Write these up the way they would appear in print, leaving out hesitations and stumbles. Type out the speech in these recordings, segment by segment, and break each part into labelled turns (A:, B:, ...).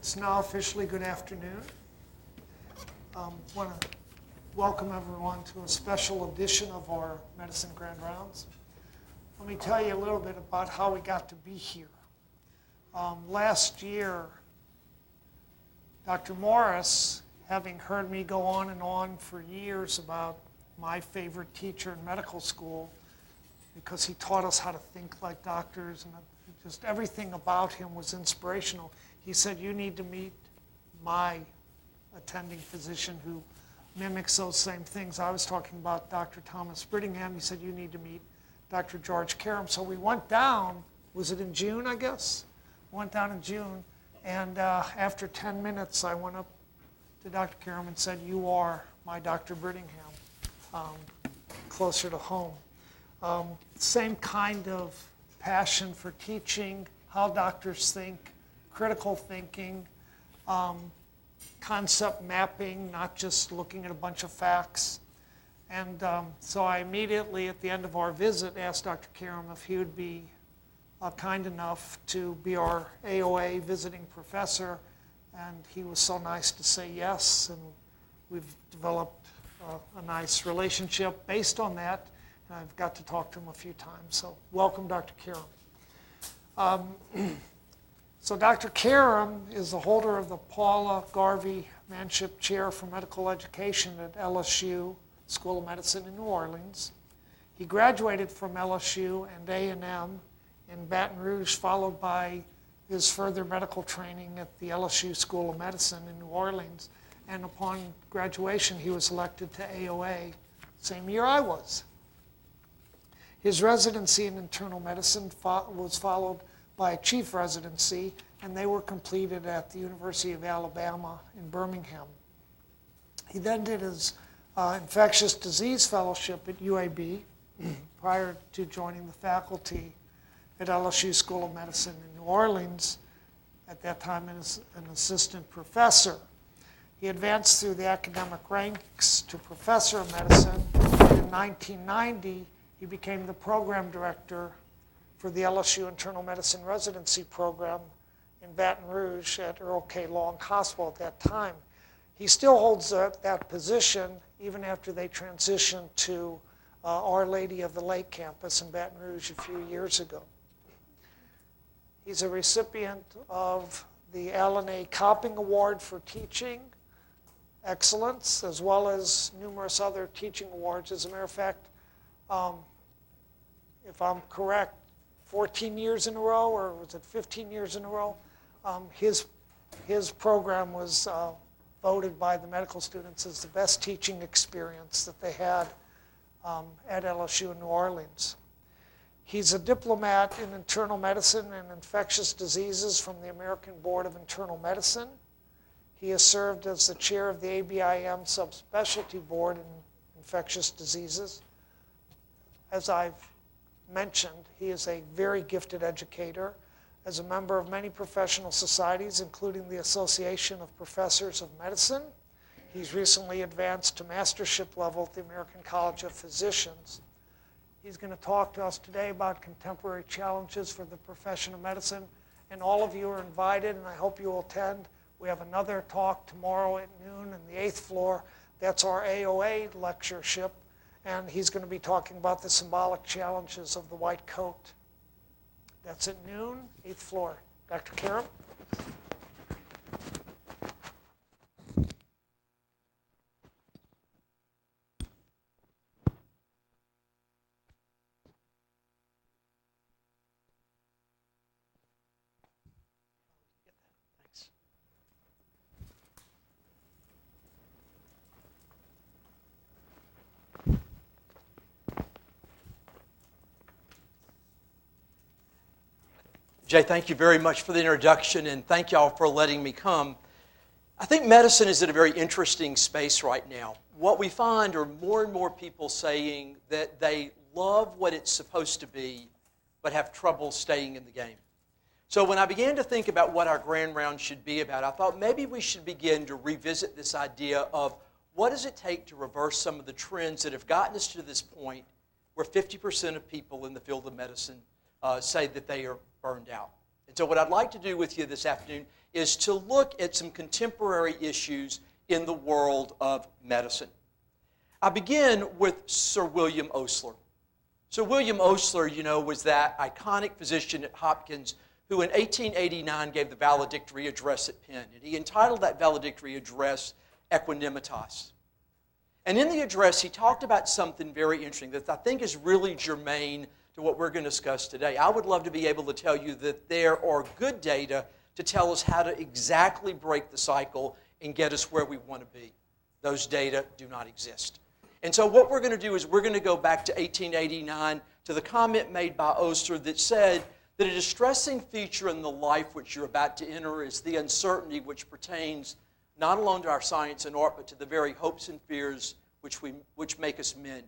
A: It's now officially good afternoon. I want to welcome everyone to a special edition of our Medicine Grand Rounds. Let me tell you a little bit about how we got to be here. Last year, Dr. Morris, having heard me go on and on for years about my favorite teacher in medical school, because he taught us how to think like doctors, and just everything about him was inspirational. He said, you need to meet my attending physician who mimics those same things. I was talking about Dr. Thomas Brittingham. He said, you need to meet Dr. George Karam. So we went down, was it in June, I guess? We went down in June, and after 10 minutes, I went up to Dr. Karam and said, you are my Dr. Brittingham, closer to home. Same kind of passion for teaching, how doctors think, critical thinking, concept mapping, not just looking at a bunch of facts. And so I immediately, at the end of our visit, asked Dr. Karam if he would be kind enough to be our AOA visiting professor. And he was so nice to say yes, and we've developed a nice relationship based on that. And I've got to talk to him a few times. So welcome, Dr. Karam. So Dr. Karam is the holder of the Paula Garvey Manship Chair for Medical Education at LSU School of Medicine in New Orleans. He graduated from LSU and A&M in Baton Rouge, followed by his further medical training at the LSU School of Medicine in New Orleans. And upon graduation, he was elected to AOA, same year I was. His residency in internal medicine was followed by a chief residency, and they were completed at the University of Alabama in Birmingham. He then did his infectious disease fellowship at UAB prior to joining the faculty at LSU School of Medicine in New Orleans, at that time as an assistant professor. He advanced through the academic ranks to professor of medicine. In 1990, he became the program director for the LSU Internal Medicine Residency Program in Baton Rouge at Earl K. Long Hospital at that time. He still holds that position even after they transitioned to Our Lady of the Lake campus in Baton Rouge a few years ago. He's a recipient of the Alan A. Copping Award for Teaching Excellence, as well as numerous other teaching awards. As a matter of fact, if I'm correct, 14 years in a row, or was it 15 years in a row, his program was voted by the medical students as the best teaching experience that they had at LSU in New Orleans. He's a diplomat in internal medicine and infectious diseases from the American Board of Internal Medicine. He has served as the chair of the ABIM subspecialty board in infectious diseases. As I've mentioned, he is a very gifted educator. As a member of many professional societies, including the Association of Professors of Medicine, he's recently advanced to mastership level at the American College of Physicians. He's going to talk to us today about contemporary challenges for the profession of medicine, and all of you are invited, and I hope you will attend. We have another talk tomorrow at noon in the 8th floor. That's our AOA lectureship. And he's going to be talking about the symbolic challenges of the white coat. That's at noon, 8th floor. Dr. Karam?
B: Jay, thank you very much for the introduction, and thank y'all for letting me come. I think medicine is in a very interesting space right now. What we find are more and more people saying that they love what it's supposed to be, but have trouble staying in the game. So when I began to think about what our Grand Round should be about, I thought maybe we should begin to revisit this idea of what does it take to reverse some of the trends that have gotten us to this point where 50% of people in the field of medicine say that they are burned out. And so what I'd like to do with you this afternoon is to look at some contemporary issues in the world of medicine. I begin with Sir William Osler. Sir William Osler, was that iconic physician at Hopkins who in 1889 gave the valedictory address at Penn. And he entitled that valedictory address Equanimitas. And in the address, he talked about something very interesting that I think is really germane to what we're going to discuss today. I would love to be able to tell you that there are good data to tell us how to exactly break the cycle and get us where we want to be. Those data do not exist. And so what we're going to do is we're going to go back to 1889 to the comment made by Osler that said that a distressing feature in the life which you're about to enter is the uncertainty which pertains not alone to our science and art, but to the very hopes and fears which make us men.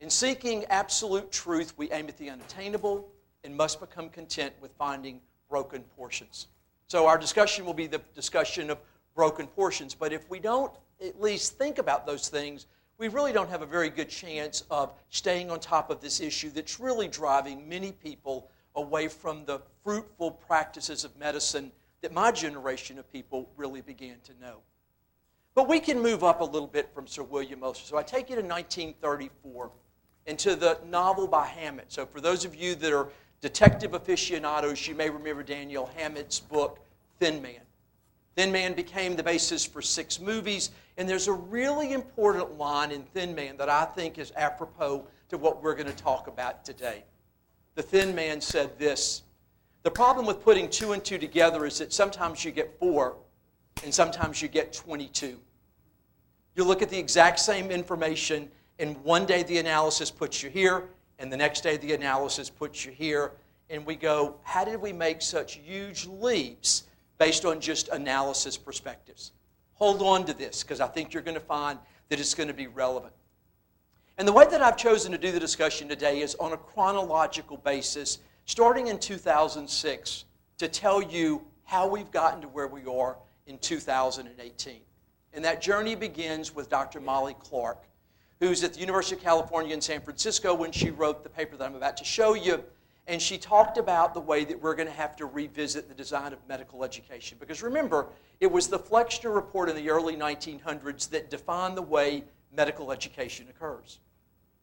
B: In seeking absolute truth, we aim at the unattainable and must become content with finding broken portions. So our discussion will be the discussion of broken portions, but if we don't at least think about those things, we really don't have a very good chance of staying on top of this issue that's really driving many people away from the fruitful practices of medicine that my generation of people really began to know. But we can move up a little bit from Sir William Osler. So I take you to 1934 and to the novel by Hammett. So for those of you that are detective aficionados, you may remember Daniel Hammett's book, Thin Man. Thin Man became the basis for 6 movies, and there's a really important line in Thin Man that I think is apropos to what we're going to talk about today. The Thin Man said this: the problem with putting 2 and 2 together is that sometimes you get 4 and sometimes you get 22. You look at the exact same information, and one day the analysis puts you here, and the next day the analysis puts you here, and we go, how did we make such huge leaps based on just analysis perspectives? Hold on to this, because I think you're going to find that it's going to be relevant. And the way that I've chosen to do the discussion today is on a chronological basis, starting in 2006, to tell you how we've gotten to where we are in 2018. And that journey begins with Dr. Molly Clark, who's at the University of California in San Francisco when she wrote the paper that I'm about to show you. And she talked about the way that we're going to have to revisit the design of medical education. Because remember, it was the Flexner Report in the early 1900s that defined the way medical education occurs.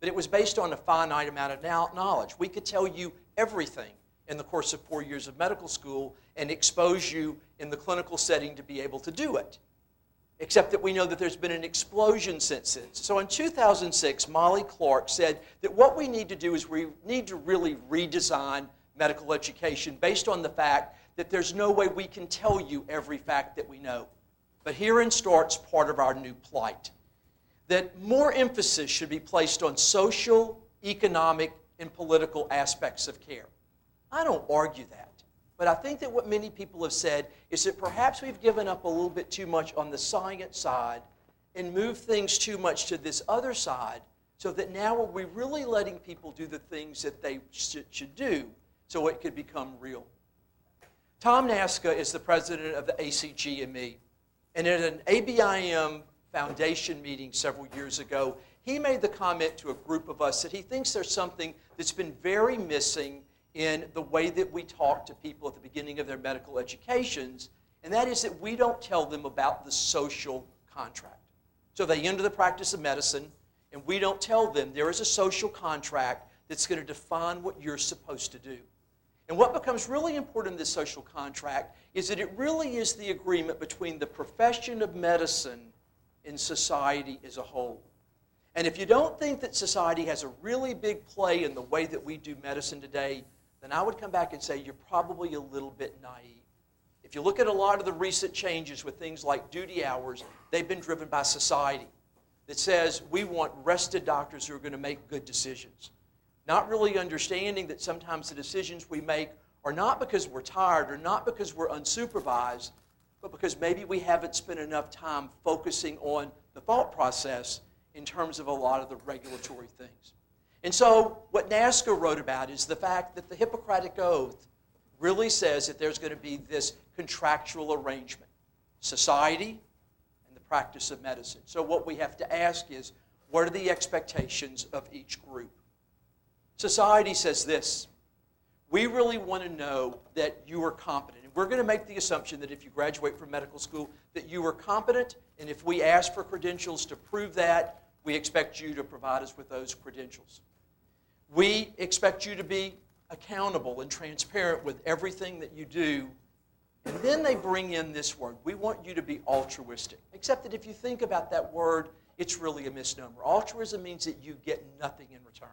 B: But it was based on a finite amount of knowledge. We could tell you everything in the course of 4 years of medical school and expose you in the clinical setting to be able to do it. Except that we know that there's been an explosion since then. So in 2006, Molly Clark said that what we need to do is we need to really redesign medical education based on the fact that there's no way we can tell you every fact that we know. But herein starts part of our new plight. That more emphasis should be placed on social, economic, and political aspects of care. I don't argue that. But I think that what many people have said is that perhaps we've given up a little bit too much on the science side and moved things too much to this other side, so that now are we really letting people do the things that they should do so it could become real. Tom Naska is the president of the ACGME. And at an ABIM Foundation meeting several years ago, he made the comment to a group of us that he thinks there's something that's been very missing in the way that we talk to people at the beginning of their medical educations, and that is that we don't tell them about the social contract. So they enter the practice of medicine, and we don't tell them there is a social contract that's going to define what you're supposed to do. And what becomes really important in this social contract is that it really is the agreement between the profession of medicine and society as a whole. And if you don't think that society has a really big play in the way that we do medicine today, then I would come back and say you're probably a little bit naive. If you look at a lot of the recent changes with things like duty hours, they've been driven by society that says we want rested doctors who are going to make good decisions. Not really understanding that sometimes the decisions we make are not because we're tired or not because we're unsupervised, but because maybe we haven't spent enough time focusing on the thought process in terms of a lot of the regulatory things. And so what NASCA wrote about is the fact that the Hippocratic Oath really says that there's going to be this contractual arrangement, society and the practice of medicine. So what we have to ask is, what are the expectations of each group? Society says this: We really want to know that you are competent. And we're going to make the assumption that if you graduate from medical school, that you are competent, and if we ask for credentials to prove that, we expect you to provide us with those credentials. We expect you to be accountable and transparent with everything that you do. And then they bring in this word. We want you to be altruistic. Except that if you think about that word, it's really a misnomer. Altruism means that you get nothing in return.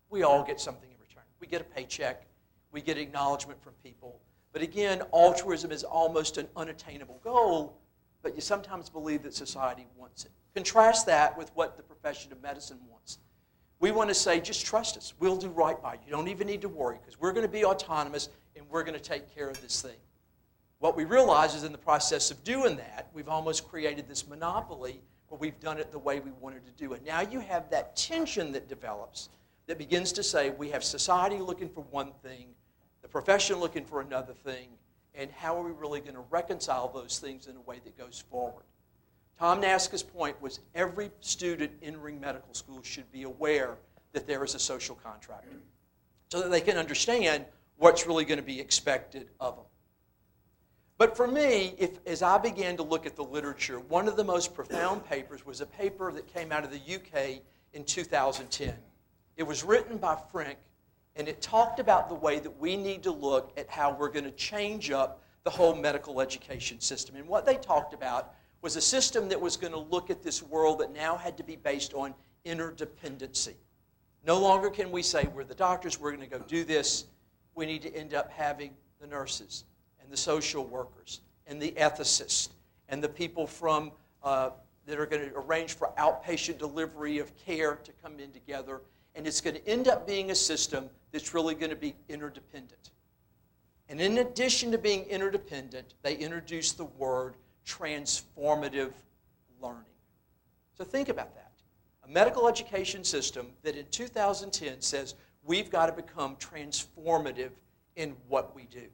B: We all get something in return. We get a paycheck. We get acknowledgement from people. But again, altruism is almost an unattainable goal, but you sometimes believe that society wants it. Contrast that with what the profession of medicine wants. We want to say, just trust us. We'll do right by you. You don't even need to worry because we're going to be autonomous and we're going to take care of this thing. What we realize is in the process of doing that, we've almost created this monopoly where we've done it the way we wanted to do it. Now you have that tension that develops that begins to say we have society looking for one thing, the profession looking for another thing, and how are we really going to reconcile those things in a way that goes forward? Tom Naska's point was every student entering medical school should be aware that there is a social contract so that they can understand what's really going to be expected of them. But for me, as I began to look at the literature, one of the most profound papers was a paper that came out of the UK in 2010. It was written by Frank, and it talked about the way that we need to look at how we're going to change up the whole medical education system. And what they talked about was a system that was going to look at this world that now had to be based on interdependency. No longer can we say, we're the doctors, we're going to go do this. We need to end up having the nurses and the social workers and the ethicists and the people from that are going to arrange for outpatient delivery of care to come in together. And it's going to end up being a system that's really going to be interdependent. And in addition to being interdependent, they introduced the word transformative learning. So think about that. A medical education system that in 2010 says we've got to become transformative in what we do.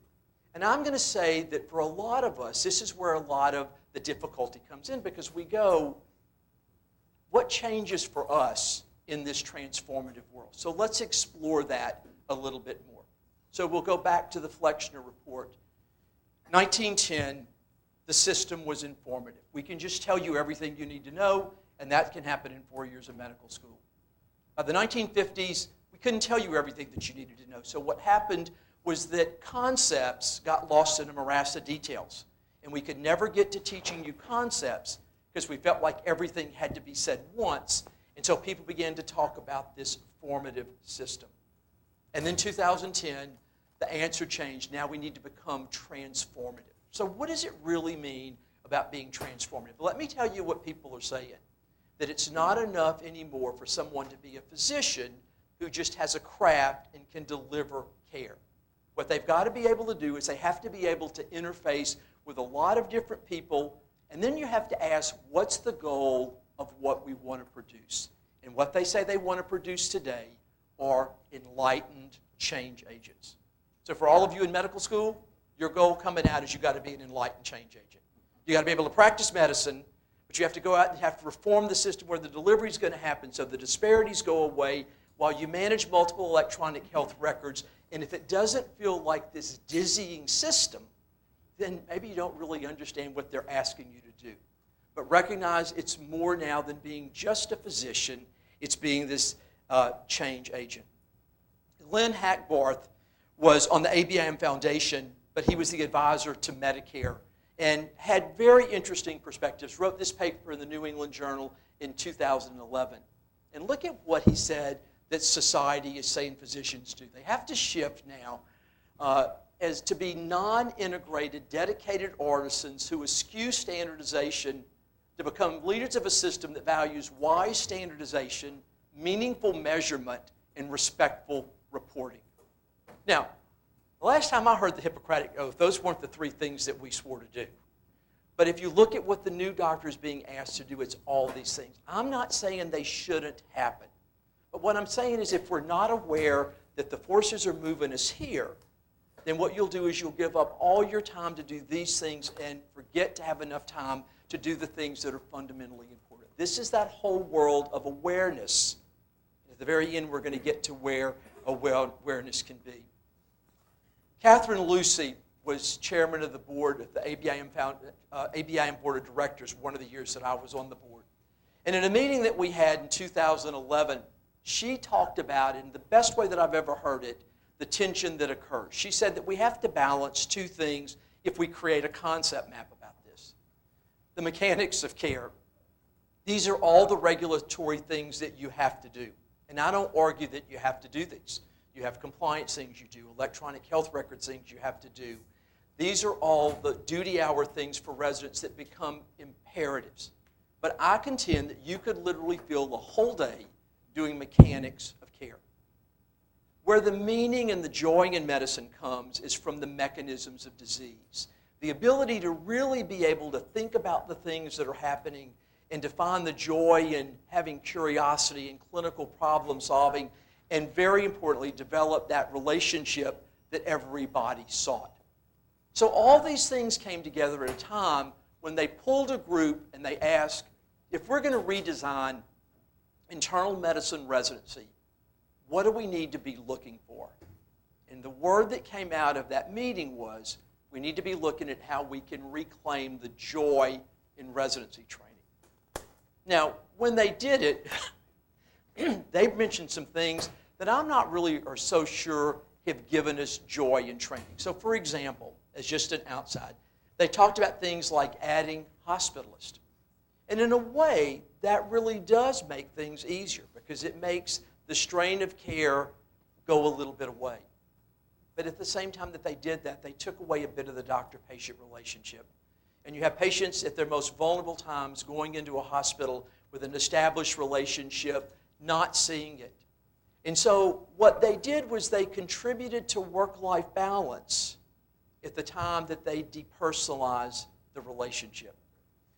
B: And I'm going to say that for a lot of us, this is where a lot of the difficulty comes in because we go, what changes for us in this transformative world? So let's explore that a little bit more. So we'll go back to the Flexner report. 1910, the system was informative. We can just tell you everything you need to know, and that can happen in 4 years of medical school. By the 1950s, we couldn't tell you everything that you needed to know. So what happened was that concepts got lost in a morass of details. And we could never get to teaching you concepts because we felt like everything had to be said once. And so people began to talk about this formative system. And then 2010, the answer changed. Now we need to become transformative. So what does it really mean about being transformative? Let me tell you what people are saying. That it's not enough anymore for someone to be a physician who just has a craft and can deliver care. What they've got to be able to do is they have to be able to interface with a lot of different people, and then you have to ask, what's the goal of what we want to produce? And what they say they want to produce today are enlightened change agents. So for all of you in medical school, your goal coming out is you've got to be an enlightened change agent. You've got to be able to practice medicine, but you have to go out and have to reform the system where the delivery is going to happen so the disparities go away while you manage multiple electronic health records. And if it doesn't feel like this dizzying system, then maybe you don't really understand what they're asking you to do. But recognize it's more now than being just a physician. It's being this change agent. Lin Hackbarth was on the ABM Foundation, but he was the advisor to Medicare and had very interesting perspectives. Wrote this paper in the New England Journal in 2011. And look at what he said that society is saying physicians do. They have to shift now as to be non-integrated, dedicated artisans who eschew standardization to become leaders of a system that values wise standardization, meaningful measurement, and respectful reporting. Now, the last time I heard the Hippocratic Oath, those weren't the three things that we swore to do. But if you look at what the new doctor is being asked to do, it's all these things. I'm not saying they shouldn't happen. But what I'm saying is if we're not aware that the forces are moving us here, then what you'll do is you'll give up all your time to do these things and forget to have enough time to do the things that are fundamentally important. This is that whole world of awareness. At the very end, we're going to get to where awareness can be. Cathy Lucey was chairman of the board of the ABIM Board of Directors one of the years that I was on the board. And in a meeting that we had in 2011, she talked about, in the best way that I've ever heard it, the tension that occurs. She said that we have to balance two things if we create a concept map about this. The mechanics of care. These are all the regulatory things that you have to do. And I don't argue that you have to do these. You have compliance things you do, electronic health records things you have to do. These are all the duty hour things for residents that become imperatives. But I contend that you could literally fill the whole day doing mechanics of care. Where the meaning and the joy in medicine comes is from the mechanisms of disease. The ability to really be able to think about the things that are happening and to find the joy in having curiosity and clinical problem solving, and very importantly, develop that relationship that everybody sought. So all these things came together at a time when they pulled a group and they asked, if we're going to redesign internal medicine residency, what do we need to be looking for? And the word that came out of that meeting was, we need to be looking at how we can reclaim the joy in residency training. Now, when they did it, they mentioned some things that I'm not really or so sure have given us joy in training. So, for example, as just an outside, they talked about things like adding hospitalists. And in a way, that really does make things easier because it makes the strain of care go a little bit away. But at the same time that they did that, they took away a bit of the doctor-patient relationship. And you have patients at their most vulnerable times going into a hospital with an established relationship, not seeing it. And so what they did was they contributed to work-life balance at the time that they depersonalized the relationship.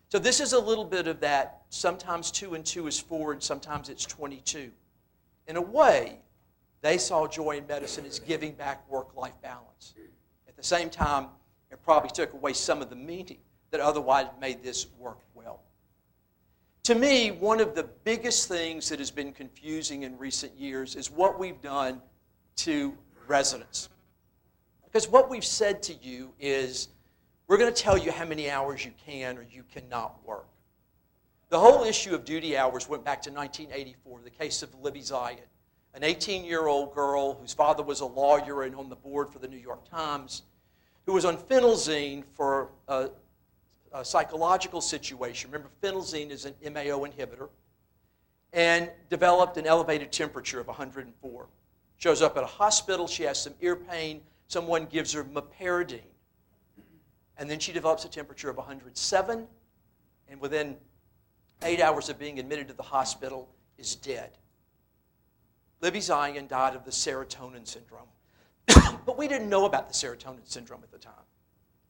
B: So this is a little bit of that, sometimes 2 and 2 is 4 and sometimes it's 22. In a way, they saw joy in medicine as giving back work-life balance. At the same time, it probably took away some of the meaning that otherwise made this work well. To me, one of the biggest things that has been confusing in recent years is what we've done to residents. Because what we've said to you is, we're going to tell you how many hours you can or you cannot work. The whole issue of duty hours went back to 1984, the case of Libby Zion, an 18-year-old girl whose father was a lawyer and on the board for the New York Times, who was on phenelzine for a psychological situation. Remember, phenelzine is an MAO inhibitor, and developed an elevated temperature of 104. Shows up at a hospital, she has some ear pain, someone gives her meperidine, and then she develops a temperature of 107, and within 8 hours of being admitted to the hospital is dead. Libby Zion died of the serotonin syndrome. But we didn't know about the serotonin syndrome at the time.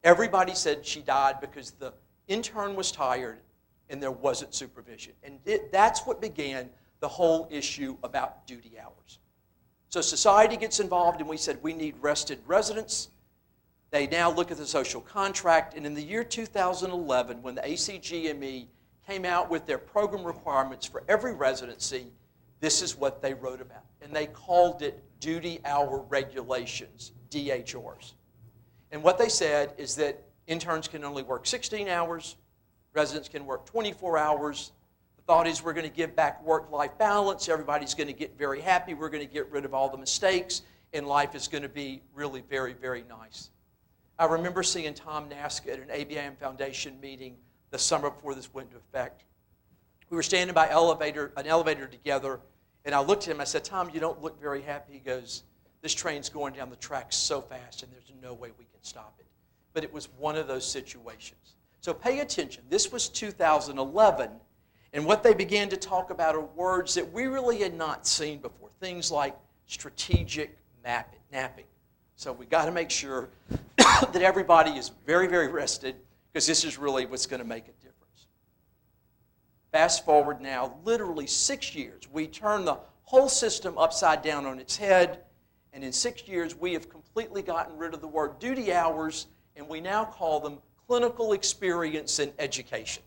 B: Everybody said she died because the intern was tired and there wasn't supervision. And that's what began the whole issue about duty hours. So society gets involved and we said we need rested residents. They now look at the social contract, and in the year 2011, when the ACGME came out with their program requirements for every residency, this is what they wrote about. And they called it duty hour regulations, DHRs. And what they said is that interns can only work 16 hours, residents can work 24 hours. The thought is we're going to give back work-life balance, everybody's going to get very happy, we're going to get rid of all the mistakes, and life is going to be really very, very nice. I remember seeing Tom Naska at an ABIM Foundation meeting the summer before this went into effect. We were standing by an elevator together, and I looked at him, I said, Tom, you don't look very happy. He goes, this train's going down the tracks so fast, and there's no way we can stop it. But it was one of those situations. So pay attention. This was 2011, and what they began to talk about are words that we really had not seen before, things like strategic napping. So we got to make sure that everybody is very, very rested, because this is really what's going to make a difference. Fast forward now, literally 6 years. We turned the whole system upside down on its head, and in 6 years we have completely gotten rid of the word duty hours, and we now call them clinical experience and education.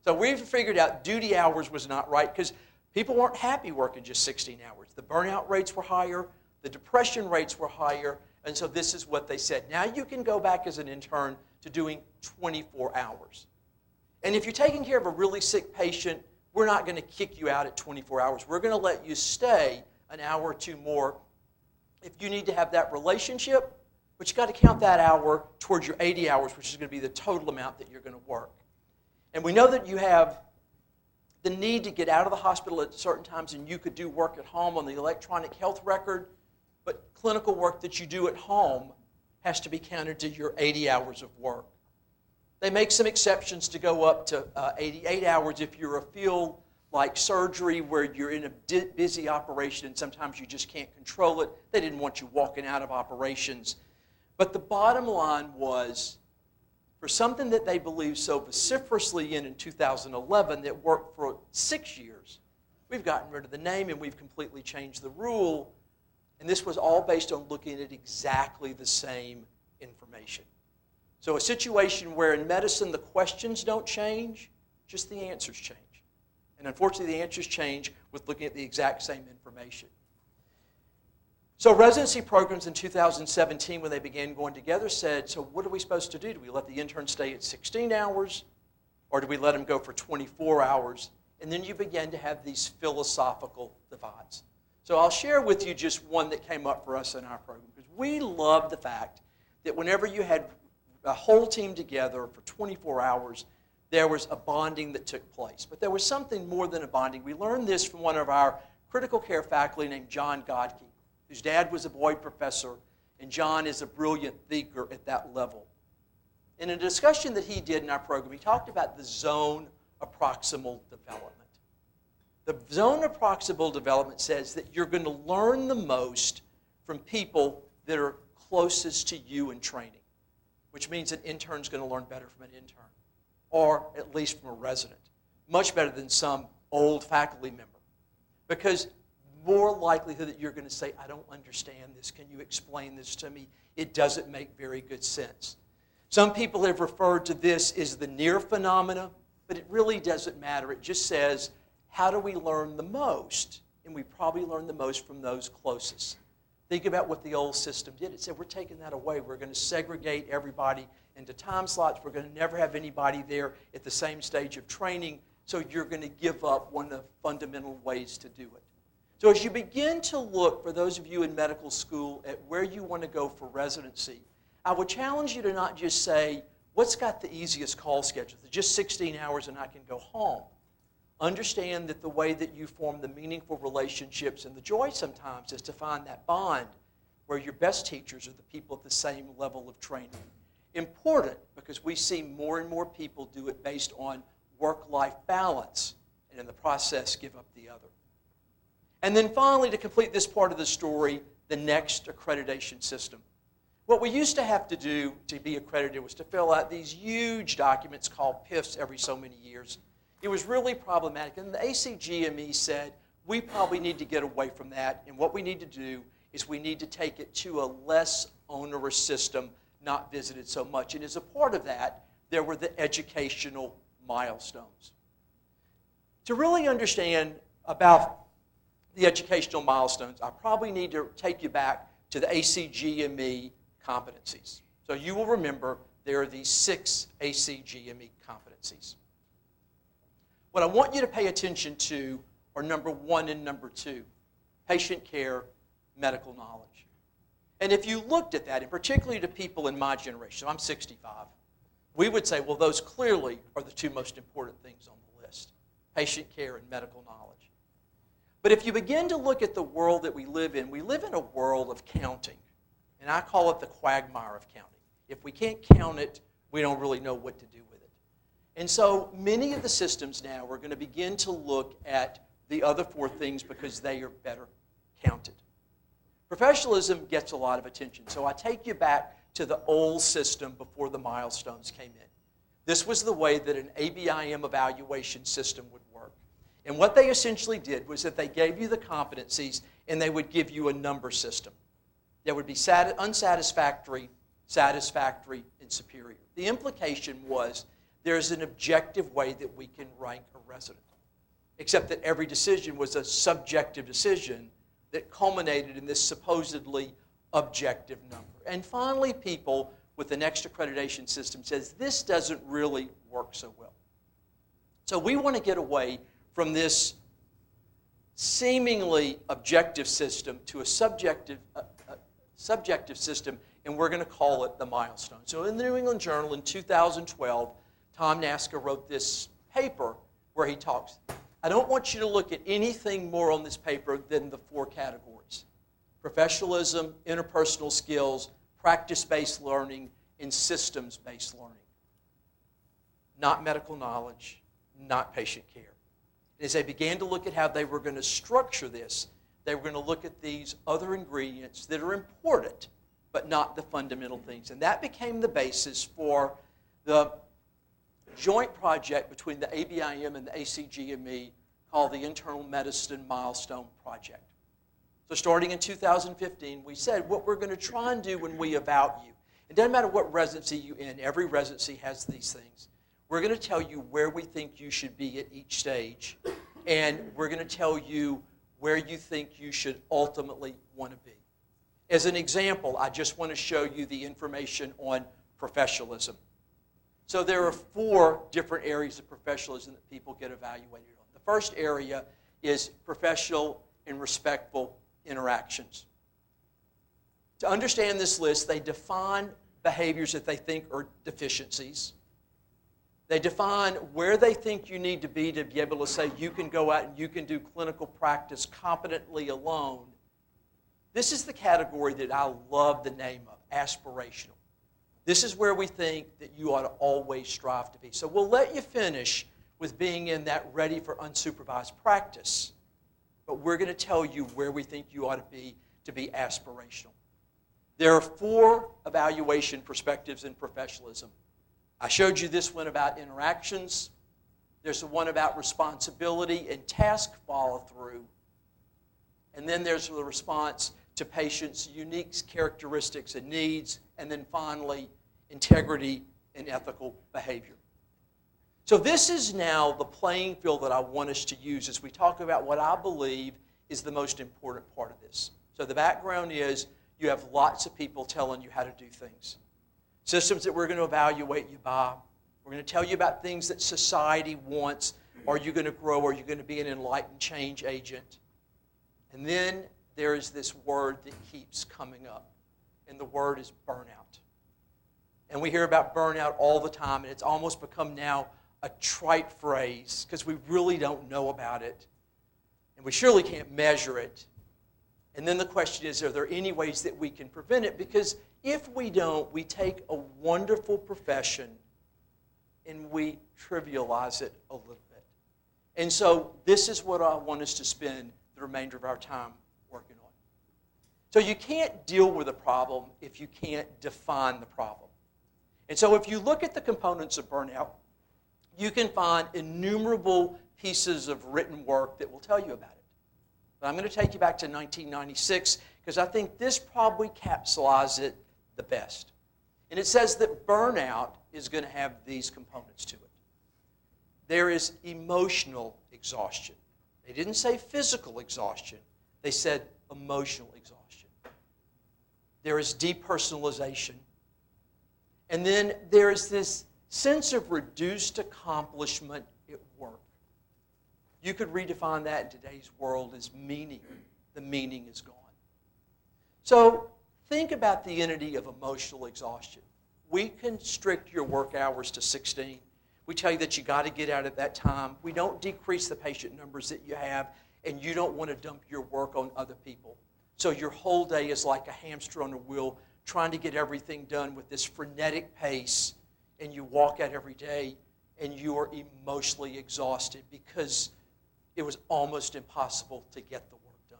B: So we've figured out duty hours was not right because people weren't happy working just 16 hours. The burnout rates were higher, the depression rates were higher, And so this is what they said. Now you can go back as an intern to doing 24 hours. And if you're taking care of a really sick patient, we're not going to kick you out at 24 hours. We're going to let you stay an hour or two more. If you need to have that relationship, but you've got to count that hour towards your 80 hours, which is going to be the total amount that you're going to work. And we know that you have the need to get out of the hospital at certain times, and you could do work at home on the electronic health record, but clinical work that you do at home has to be counted to your 80 hours of work. They make some exceptions to go up to 88 hours if you're a field like surgery where you're in a busy operation and sometimes you just can't control it. They didn't want you walking out of operations. But the bottom line was, for something that they believed so vociferously in 2011 that worked for 6 years, we've gotten rid of the name and we've completely changed the rule. And this was all based on looking at exactly the same information. So a situation where in medicine the questions don't change, just the answers change. And unfortunately the answers change with looking at the exact same information. So residency programs in 2017, when they began going together, said, so what are we supposed to do? Do we let the interns stay at 16 hours? Or do we let them go for 24 hours? And then you begin to have these philosophical divides. So I'll share with you just one that came up for us in our program. Because we love the fact that whenever you had a whole team together for 24 hours, there was a bonding that took place. But there was something more than a bonding. We learned this from one of our critical care faculty named John Godke, whose dad was a Boyd professor, and John is a brilliant thinker at that level. In a discussion that he did in our program, he talked about the zone of proximal development. The zone of proximal development says that you're going to learn the most from people that are closest to you in training, which means an intern's going to learn better from an intern, or at least from a resident, much better than some old faculty member. Because more likelihood that you're going to say, I don't understand this, can you explain this to me? It doesn't make very good sense. Some people have referred to this as the near phenomena, but it really doesn't matter. It just says, how do we learn the most? And we probably learn the most from those closest. Think about what the old system did. It said, we're taking that away. We're going to segregate everybody into time slots. We're going to never have anybody there at the same stage of training, so you're going to give up one of the fundamental ways to do it. So as you begin to look, for those of you in medical school, at where you want to go for residency, I would challenge you to not just say, what's got the easiest call schedule? It's just 16 hours and I can go home. Understand that the way that you form the meaningful relationships and the joy sometimes is to find that bond where your best teachers are the people at the same level of training. Important because we see more and more people do it based on work-life balance and in the process give up the other. And then finally, to complete this part of the story, the next accreditation system. What we used to have to do to be accredited was to fill out these huge documents called PIFs every so many years. It was really problematic. And the ACGME said, we probably need to get away from that. And what we need to do is we need to take it to a less onerous system, not visited so much. And as a part of that, there were the educational milestones. To really understand about the educational milestones, I probably need to take you back to the ACGME competencies. So you will remember there are these 6 ACGME competencies. What I want you to pay attention to are number 1 and number 2, patient care, medical knowledge. And if you looked at that, and particularly to people in my generation, I'm 65, we would say, well, those clearly are the 2 most important things on the list, patient care and medical knowledge. But if you begin to look at the world that we live in a world of counting, and I call it the quagmire of counting. If we can't count it, we don't really know what to do with it. And so many of the systems now are going to begin to look at the other 4 things because they are better counted. Professionalism gets a lot of attention. So I take you back to the old system before the milestones came in. This was the way that an ABIM evaluation system would work. And what they essentially did was that they gave you the competencies and they would give you a number system. There would be unsatisfactory, satisfactory, and superior. The implication was there's an objective way that we can rank a resident, except that every decision was a subjective decision that culminated in this supposedly objective number. And finally, people with the next accreditation system says this doesn't really work so well. So we want to get away from this seemingly objective system to a subjective system, and we're going to call it the milestone. So in the New England Journal in 2012, Tom Naska wrote this paper where he talks, I don't want you to look at anything more on this paper than the 4 categories: professionalism, interpersonal skills, practice-based learning, and systems-based learning. Not medical knowledge, not patient care. As they began to look at how they were going to structure this, they were going to look at these other ingredients that are important, but not the fundamental things. And that became the basis for the joint project between the ABIM and the ACGME called the Internal Medicine Milestone Project. So starting in 2015, we said what we're going to try and do when we evaluate you, it doesn't matter what residency you're in, every residency has these things. We're going to tell you where we think you should be at each stage, and we're going to tell you where you think you should ultimately want to be. As an example, I just want to show you the information on professionalism. So there are 4 different areas of professionalism that people get evaluated on. The first area is professional and respectful interactions. To understand this list, they define behaviors that they think are deficiencies. They define where they think you need to be able to say you can go out and you can do clinical practice competently alone. This is the category that I love the name of, aspirational. This is where we think that you ought to always strive to be. So we'll let you finish with being in that ready for unsupervised practice, but we're going to tell you where we think you ought to be aspirational. There are 4 evaluation perspectives in professionalism. I showed you this one about interactions. There's the one about responsibility and task follow-through. And then there's the response to patients' unique characteristics and needs. And then finally, integrity and ethical behavior. So this is now the playing field that I want us to use as we talk about what I believe is the most important part of this. So the background is you have lots of people telling you how to do things. Systems that we're going to evaluate you by. We're going to tell you about things that society wants. Are you going to grow? Are you going to be an enlightened change agent? And then there is this word that keeps coming up, and the word is burnout. And we hear about burnout all the time, and it's almost become now a trite phrase because we really don't know about it, and we surely can't measure it. And then the question is, are there any ways that we can prevent it? Because if we don't, we take a wonderful profession and we trivialize it a little bit. And so this is what I want us to spend the remainder of our time working on. So you can't deal with a problem if you can't define the problem. And so if you look at the components of burnout, you can find innumerable pieces of written work that will tell you about it. But I'm going to take you back to 1996 because I think this probably capsulizes it the best. And it says that burnout is going to have these components to it. There is emotional exhaustion. They didn't say physical exhaustion. They said emotional exhaustion. There is depersonalization. And then there is this sense of reduced accomplishment at work. You could redefine that in today's world as meaning. The meaning is gone. So think about the entity of emotional exhaustion. We constrict your work hours to 16. We tell you that you got to get out at that time. We don't decrease the patient numbers that you have, and you don't want to dump your work on other people. So your whole day is like a hamster on a wheel trying to get everything done with this frenetic pace, and you walk out every day and you are emotionally exhausted because it was almost impossible to get the work done.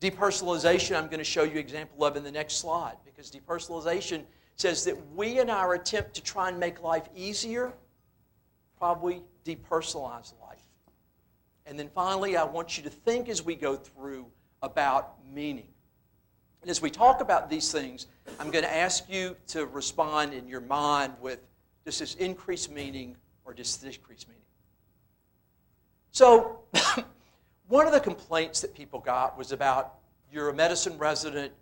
B: Depersonalization, I'm going to show you an example of in the next slide, because depersonalization says that we, in our attempt to try and make life easier, probably depersonalize life. And then finally, I want you to think as we go through about meaning. And as we talk about these things, I'm going to ask you to respond in your mind with, does this increase meaning or does this decrease meaning? So one of the complaints that people got was about, you're a medicine resident,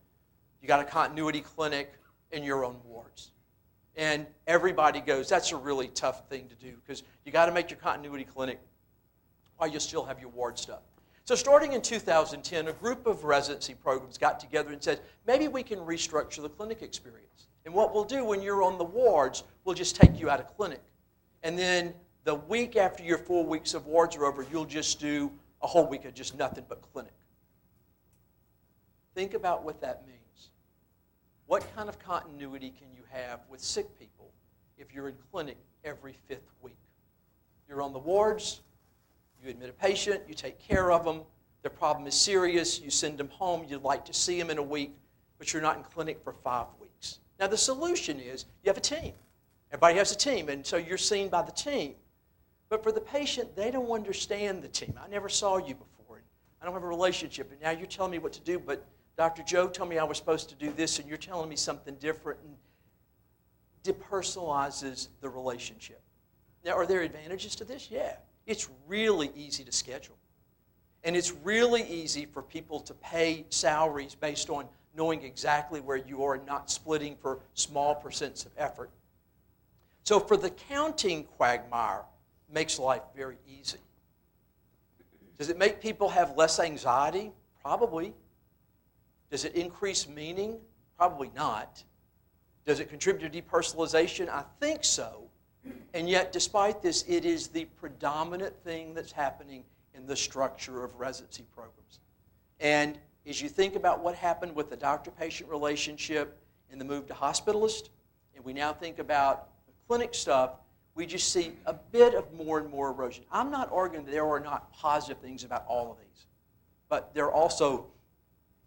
B: You got a continuity clinic in your own wards. And everybody goes, that's a really tough thing to do because you got to make your continuity clinic while you still have your ward stuff. So starting in 2010, a group of residency programs got together and said, maybe we can restructure the clinic experience. And what we'll do when you're on the wards, we'll just take you out of clinic. And then the week after your 4 weeks of wards are over, you'll just do a whole week of just nothing but clinic. Think about what that means. What kind of continuity can you have with sick people if you're in clinic every 5th week? You're on the wards, you admit a patient, you take care of them, their problem is serious, you send them home, you'd like to see them in a week, but you're not in clinic for 5 weeks. Now the solution is you have a team. Everybody has a team, and so you're seen by the team. But for the patient, they don't understand the team. I never saw you before. I don't have a relationship, and now you're telling me what to do, but Dr. Joe told me I was supposed to do this, and you're telling me something different, and depersonalizes the relationship. Now, are there advantages to this? Yeah. It's really easy to schedule. And it's really easy for people to pay salaries based on knowing exactly where you are and not splitting for small percents of effort. So for the counting quagmire, it makes life very easy. Does it make people have less anxiety? Probably. Does it increase meaning? Probably not. Does it contribute to depersonalization? I think so. And yet, despite this, it is the predominant thing that's happening in the structure of residency programs. And as you think about what happened with the doctor-patient relationship and the move to hospitalist, and we now think about the clinic stuff, we just see a bit of more and more erosion. I'm not arguing that there are not positive things about all of these, but there are also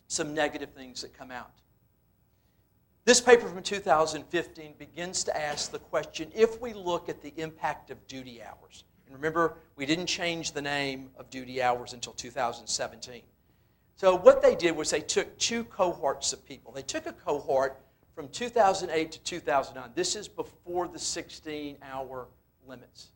B: some negative things that come out. This paper from 2015 begins to ask the question, if we look at the impact of duty hours, and remember, we didn't change the name of duty hours until 2017. So what they did was they took 2 cohorts of people. They took a cohort from 2008 to 2009. This is before the 16-hour limits.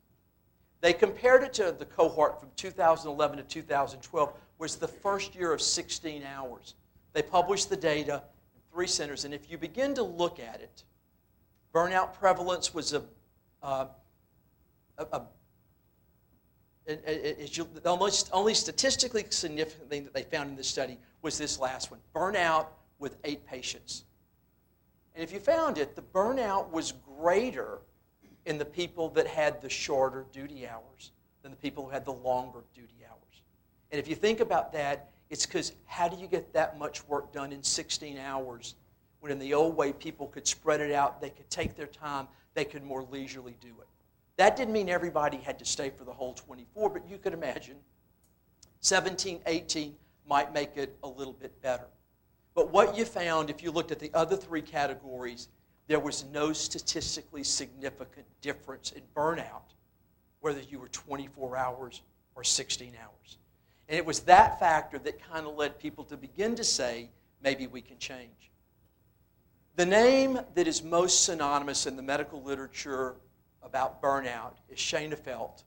B: They compared it to the cohort from 2011 to 2012, was the first year of 16 hours. They published the data in 3 centers, and if you begin to look at it, burnout prevalence was the only statistically significant thing that they found in this study was this last one, burnout with 8 patients. And if you found it, the burnout was greater in the people that had the shorter duty hours than the people who had the longer duty hours. And if you think about that, it's because how do you get that much work done in 16 hours when in the old way people could spread it out, they could take their time, they could more leisurely do it. That didn't mean everybody had to stay for the whole 24, but you could imagine 17, 18 might make it a little bit better. But what you found, if you looked at the other 3 categories, there was no statistically significant difference in burnout, whether you were 24 hours or 16 hours. And it was that factor that kind of led people to begin to say, maybe we can change. The name that is most synonymous in the medical literature about burnout is Schoenfeld,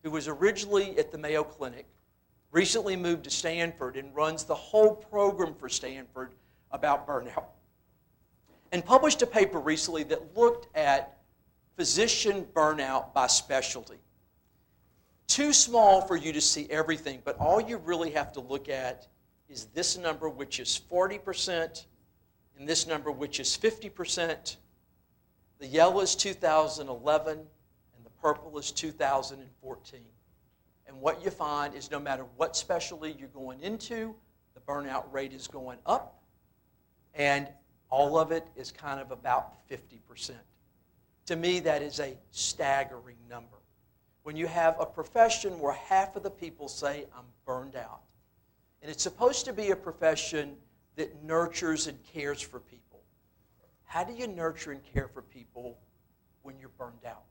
B: who was originally at the Mayo Clinic, recently moved to Stanford and runs the whole program for Stanford about burnout, and published a paper recently that looked at physician burnout by specialty. Too small for you to see everything, but all you really have to look at is this number, which is 40%, and this number, which is 50%. The yellow is 2011, and the purple is 2014. And what you find is no matter what specialty you're going into, the burnout rate is going up, and all of it is kind of about 50%. To me, that is a staggering number. When you have a profession where half of the people say, I'm burned out, and it's supposed to be a profession that nurtures and cares for people. How do you nurture and care for people when you're burned out?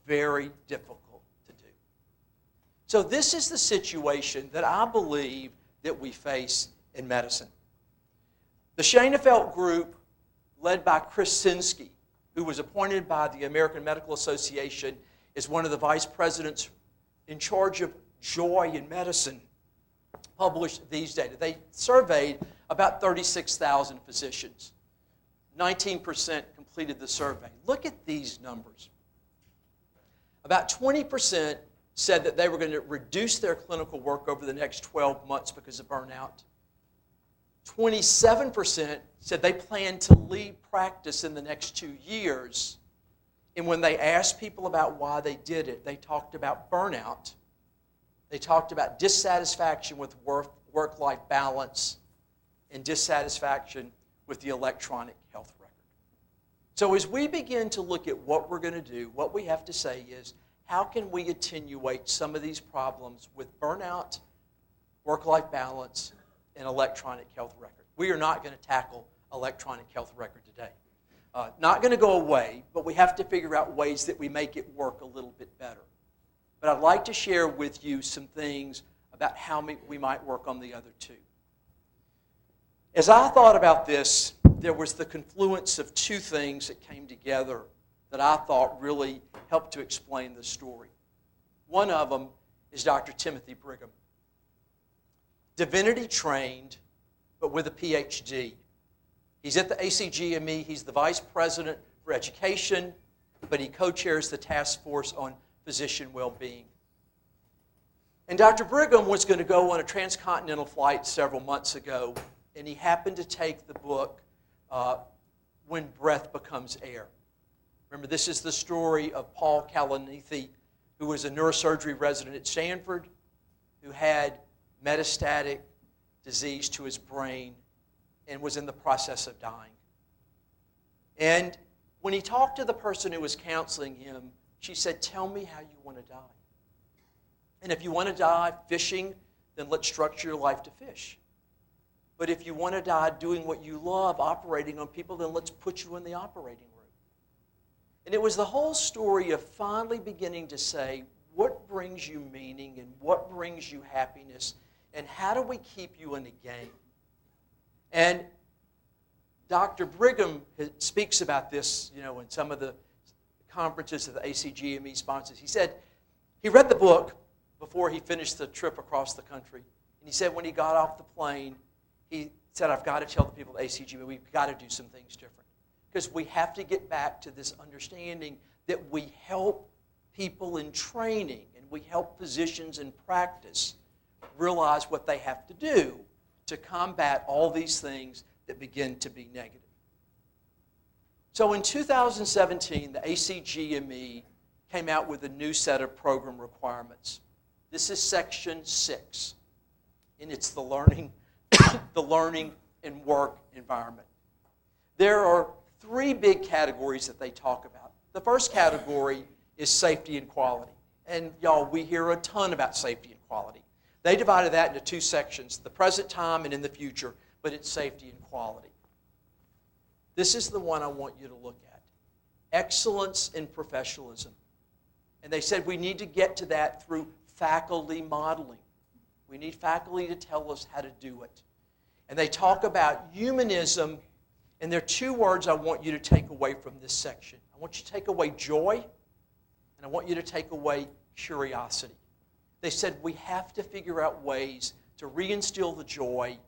B: Very difficult to do. So this is the situation that I believe that we face in medicine. The Schoenfeld group, led by Krasinski, who was appointed by the American Medical Association as one of the vice presidents in charge of joy in medicine, published these data. They surveyed about 36,000 physicians. 19% completed the survey. Look at these numbers. About 20% said that they were going to reduce their clinical work over the next 12 months because of burnout. 27% said they plan to leave practice in the next 2 years. And when they asked people about why they did it, they talked about burnout. They talked about dissatisfaction with work-life balance and dissatisfaction with the electronic health record. So as we begin to look at what we're going to do, what we have to say is, how can we attenuate some of these problems with burnout, work-life balance, and electronic health record? We are not going to tackle electronic health record today. Not going to go away, but we have to figure out ways that we make it work a little bit better. But I'd like to share with you some things about how we might work on the other two. As I thought about this, there was the confluence of two things that came together that I thought really helped to explain the story. One of them is Dr. Timothy Brigham. Divinity trained, but with a PhD. He's at the ACGME. He's the vice president for education, but he co-chairs the task force on physician well-being. And Dr. Brigham was going to go on a transcontinental flight several months ago, and he happened to take the book, When Breath Becomes Air. Remember, this is the story of Paul Kalanithi, who was a neurosurgery resident at Stanford, who had metastatic disease to his brain and was in the process of dying. And when he talked to the person who was counseling him, she said, "Tell me how you want to die. And if you want to die fishing, then let's structure your life to fish. But if you want to die doing what you love, operating on people, then let's put you in the operating room." And it was the whole story of finally beginning to say, what brings you meaning and what brings you happiness, and how do we keep you in the game? And Dr. Brigham speaks about this, in some of the conferences that the ACGME sponsors. He said he read the book before he finished the trip across the country. And he said when he got off the plane, he said, "I've got to tell the people at ACGME, we've got to do some things different. Because we have to get back to this understanding that we help people in training and we help physicians in practice realize what they have to do to combat all these things that begin to be negative." So in 2017, the ACGME came out with a new set of program requirements. This is Section 6, and it's the learning and work environment. There are 3 big categories that they talk about. The first category is safety and quality. And y'all, we hear a ton about safety and quality. They divided that into 2 sections, the present time and in the future, but it's safety and quality. This is the one I want you to look at. Excellence in professionalism. And they said we need to get to that through faculty modeling. We need faculty to tell us how to do it. And they talk about humanism, and there are 2 words I want you to take away from this section. I want you to take away joy, and I want you to take away curiosity. They said we have to figure out ways to reinstill the joy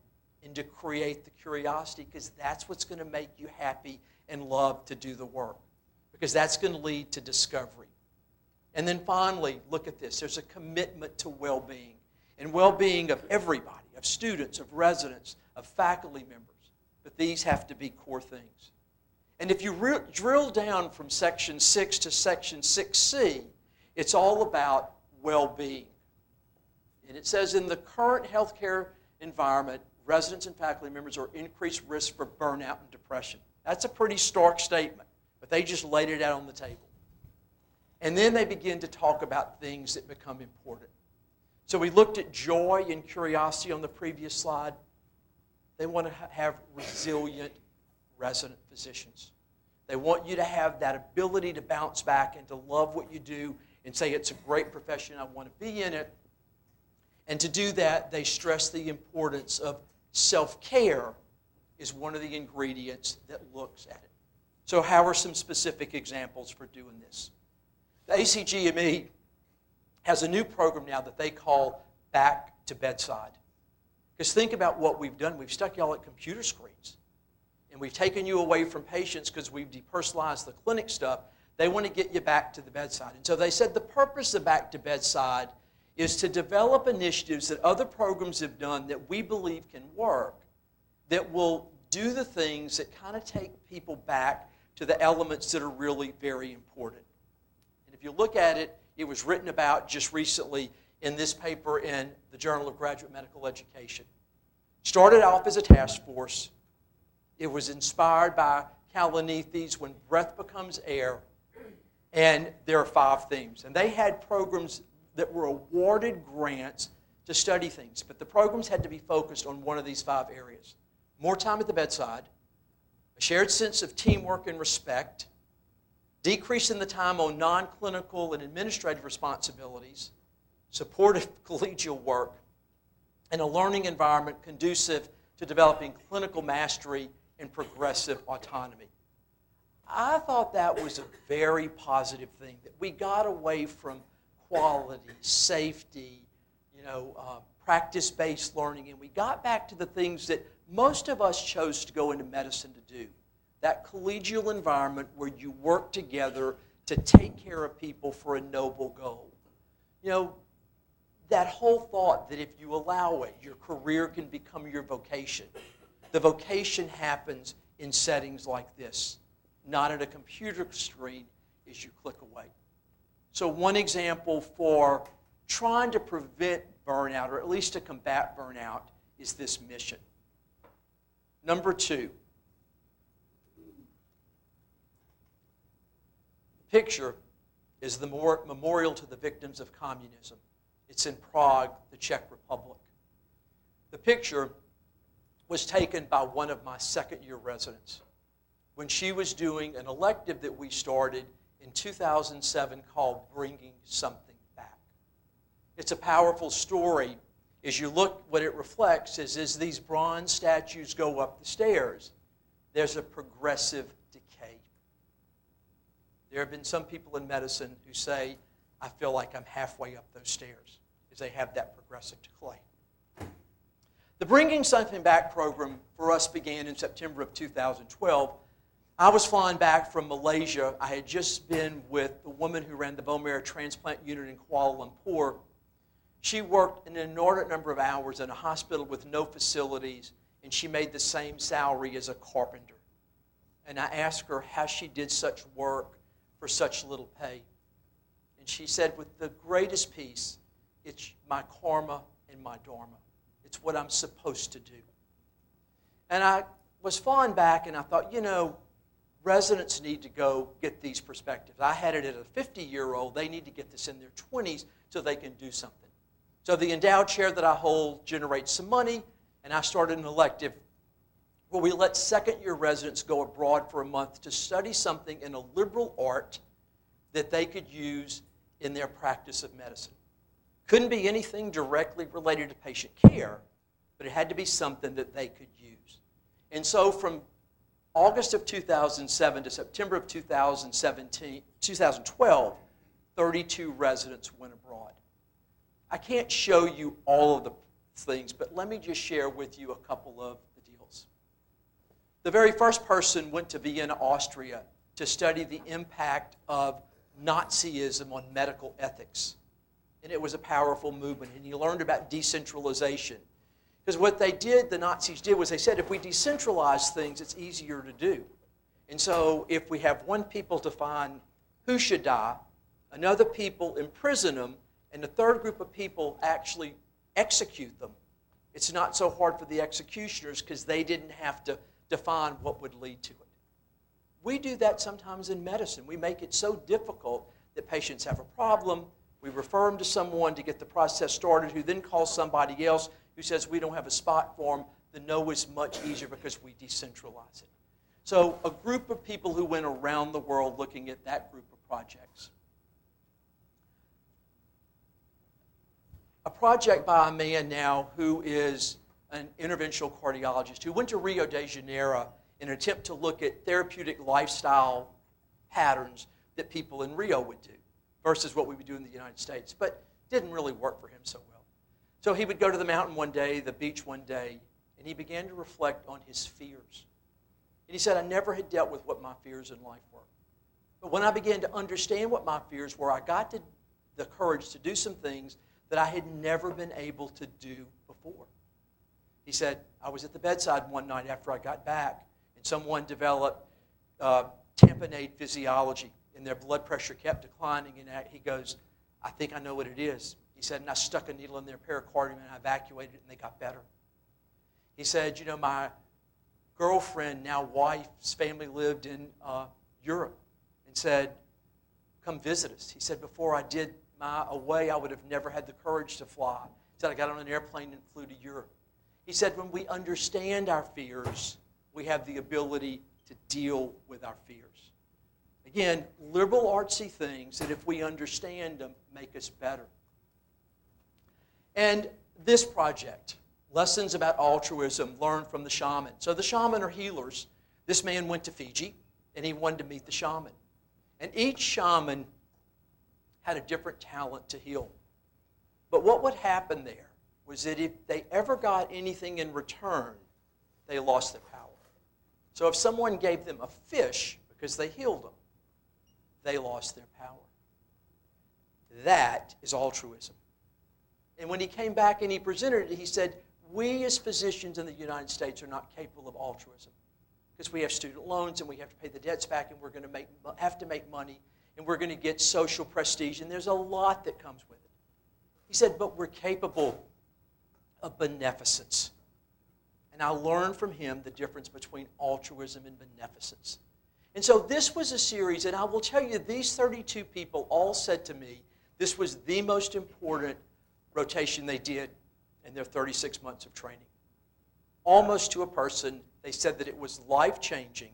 B: and to create the curiosity, because that's what's going to make you happy and love to do the work, because that's going to lead to discovery. And then finally, look at this. There's a commitment to well-being, and well-being of everybody, of students, of residents, of faculty members. But these have to be core things. And if you drill down from Section 6 to Section 6C, it's all about well-being. And it says in the current healthcare environment, residents and faculty members are increased risk for burnout and depression. That's a pretty stark statement, but they just laid it out on the table. And then they begin to talk about things that become important. So we looked at joy and curiosity on the previous slide. They want to have resilient resident physicians. They want you to have that ability to bounce back and to love what you do and say it's a great profession, I want to be in it. And to do that, they stress the importance of self-care is one of the ingredients that looks at it. So how are some specific examples for doing this? The ACGME has a new program now that they call Back to Bedside. Because think about what we've done. We've stuck y'all at computer screens. And we've taken you away from patients because we've depersonalized the clinic stuff. They want to get you back to the bedside. And so they said the purpose of Back to Bedside is to develop initiatives that other programs have done that we believe can work, that will do the things that kind of take people back to the elements that are really very important. And if you look at it, it was written about just recently in this paper in the Journal of Graduate Medical Education. Started off as a task force. It was inspired by Kalanithe's When Breath Becomes Air. And there are 5 themes. And they had programs that were awarded grants to study things. But the programs had to be focused on one of these 5 areas. More time at the bedside, a shared sense of teamwork and respect, decrease in the time on non-clinical and administrative responsibilities, supportive collegial work, and a learning environment conducive to developing clinical mastery and progressive autonomy. I thought that was a very positive thing, that we got away from quality, safety, practice-based learning, and we got back to the things that most of us chose to go into medicine to do. That collegial environment where you work together to take care of people for a noble goal. That whole thought that if you allow it, your career can become your vocation. The vocation happens in settings like this, not at a computer screen as you click away. So one example for trying to prevent burnout, or at least to combat burnout, is this mission. Number 2, the picture is the memorial to the victims of communism. It's in Prague, the Czech Republic. The picture was taken by one of my second-year residents when she was doing an elective that we started in 2007 called Bringing Something Back. It's a powerful story. As you look, what it reflects is as these bronze statues go up the stairs, there's a progressive decay. There have been some people in medicine who say, I feel like I'm halfway up those stairs, as they have that progressive decay. The Bringing Something Back program for us began in September of 2012. I was flying back from Malaysia. I had just been with the woman who ran the bone marrow transplant unit in Kuala Lumpur. She worked an inordinate number of hours in a hospital with no facilities, and she made the same salary as a carpenter. And I asked her how she did such work for such little pay. And she said, with the greatest peace, it's my karma and my dharma. It's what I'm supposed to do. And I was flying back, and I thought, residents need to go get these perspectives. I had it at a 50-year-old. They need to get this in their 20s so they can do something. So the endowed chair that I hold generates some money, and I started an elective where we let second-year residents go abroad for a month to study something in a liberal art that they could use in their practice of medicine. Couldn't be anything directly related to patient care, but it had to be something that they could use. And so from August of 2007 to September of 2012, 32 residents went abroad. I can't show you all of the things, but let me just share with you a couple of the deals. The very first person went to Vienna, Austria, to study the impact of Nazism on medical ethics. And it was a powerful movement, and he learned about decentralization. Because what the Nazis did was they said, if we decentralize things, it's easier to do. And so if we have one people define who should die, another people imprison them, and the third group of people actually execute them, it's not so hard for the executioners because they didn't have to define what would lead to it. We do that sometimes in medicine. We make it so difficult that patients have a problem. We refer them to someone to get the process started, who then calls somebody else who says we don't have a spot for them. The no is much easier because we decentralize it. So a group of people who went around the world looking at that group of projects. A project by a man now who is an interventional cardiologist who went to Rio de Janeiro in an attempt to look at therapeutic lifestyle patterns that people in Rio would do versus what we would do in the United States, but didn't really work for him so well. So he would go to the mountain one day, the beach one day, and he began to reflect on his fears. And he said, I never had dealt with what my fears in life were. But when I began to understand what my fears were, I got the courage to do some things that I had never been able to do before. He said, I was at the bedside one night after I got back, and someone developed tamponade physiology, and their blood pressure kept declining, and he goes, I think I know what it is. He said, and I stuck a needle in their pericardium, and I evacuated it, and they got better. He said, my girlfriend, now wife's family lived in Europe, and said, come visit us. He said, before I did my away, I would have never had the courage to fly. He said, I got on an airplane and flew to Europe. He said, when we understand our fears, we have the ability to deal with our fears. Again, liberal artsy things that if we understand them, make us better. And this project, Lessons About Altruism, Learned from the Shaman. So the shaman are healers. This man went to Fiji, and he wanted to meet the shaman. And each shaman had a different talent to heal. But what would happen there was that if they ever got anything in return, they lost their power. So if someone gave them a fish because they healed them, they lost their power. That is altruism. And when he came back and he presented it, he said, we as physicians in the United States are not capable of altruism because we have student loans and we have to pay the debts back and we're going to have to make money and we're going to get social prestige, and there's a lot that comes with it. He said, but we're capable of beneficence. And I learned from him the difference between altruism and beneficence. And so this was a series, and I will tell you, these 32 people all said to me this was the most important rotation they did in their 36 months of training. Almost to a person, they said that it was life-changing,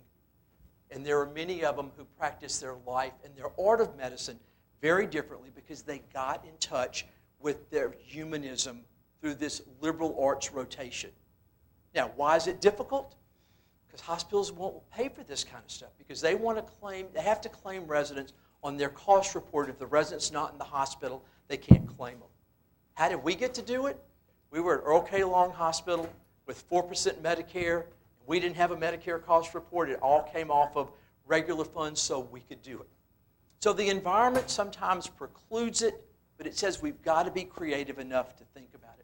B: and there are many of them who practice their life and their art of medicine very differently because they got in touch with their humanism through this liberal arts rotation. Now, why is it difficult? Because hospitals won't pay for this kind of stuff because they have to claim residents on their cost report. If the resident's not in the hospital, they can't claim them. How did we get to do it? We were at Earl K. Long Hospital with 4% Medicare. We didn't have a Medicare cost report. It all came off of regular funds so we could do it. So the environment sometimes precludes it, but it says we've got to be creative enough to think about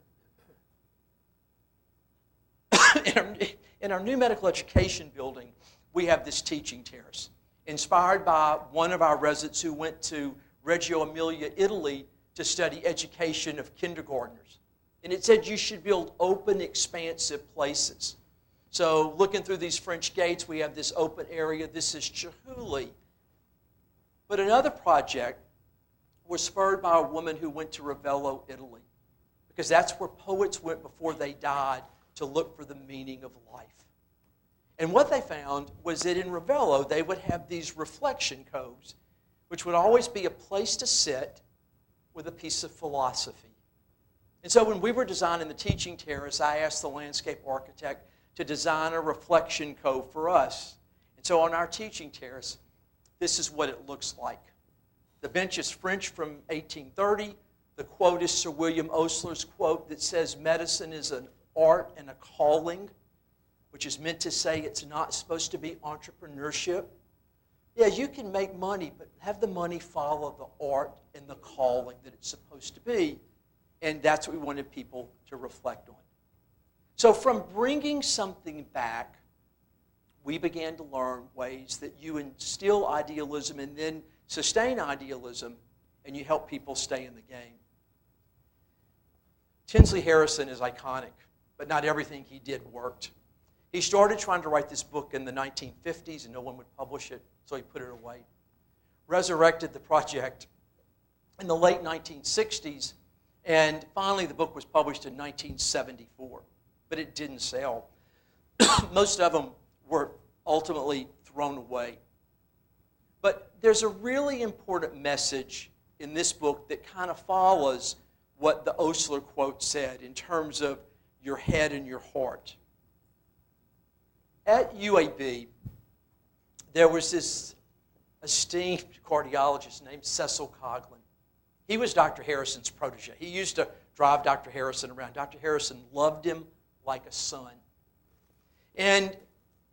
B: it. In our new medical education building, we have this teaching terrace, inspired by one of our residents who went to Reggio Emilia, Italy, to study education of kindergartners. And it said you should build open, expansive places. So looking through these French gates, we have this open area. This is Chihuly. But another project was spurred by a woman who went to Ravello, Italy, because that's where poets went before they died to look for the meaning of life. And what they found was that in Ravello, they would have these reflection coves, which would always be a place to sit with a piece of philosophy. And so when we were designing the teaching terrace, I asked the landscape architect to design a reflection cove for us. And so on our teaching terrace, this is what it looks like. The bench is French from 1830. The quote is Sir William Osler's quote that says, medicine is an art and a calling, which is meant to say it's not supposed to be entrepreneurship. Yeah, you can make money, but have the money follow the art and the calling that it's supposed to be. And that's what we wanted people to reflect on. So from bringing something back, we began to learn ways that you instill idealism and then sustain idealism, and you help people stay in the game. Tinsley Harrison is iconic, but not everything he did worked. He started trying to write this book in the 1950s, and no one would publish it, so he put it away. Resurrected the project in the late 1960s, and finally the book was published in 1974, but it didn't sell. Most of them were ultimately thrown away. But there's a really important message in this book that kind of follows what the Osler quote said in terms of your head and your heart. At UAB, there was this esteemed cardiologist named Cecil Coghlan. He was Dr. Harrison's protege. He used to drive Dr. Harrison around. Dr. Harrison loved him like a son. And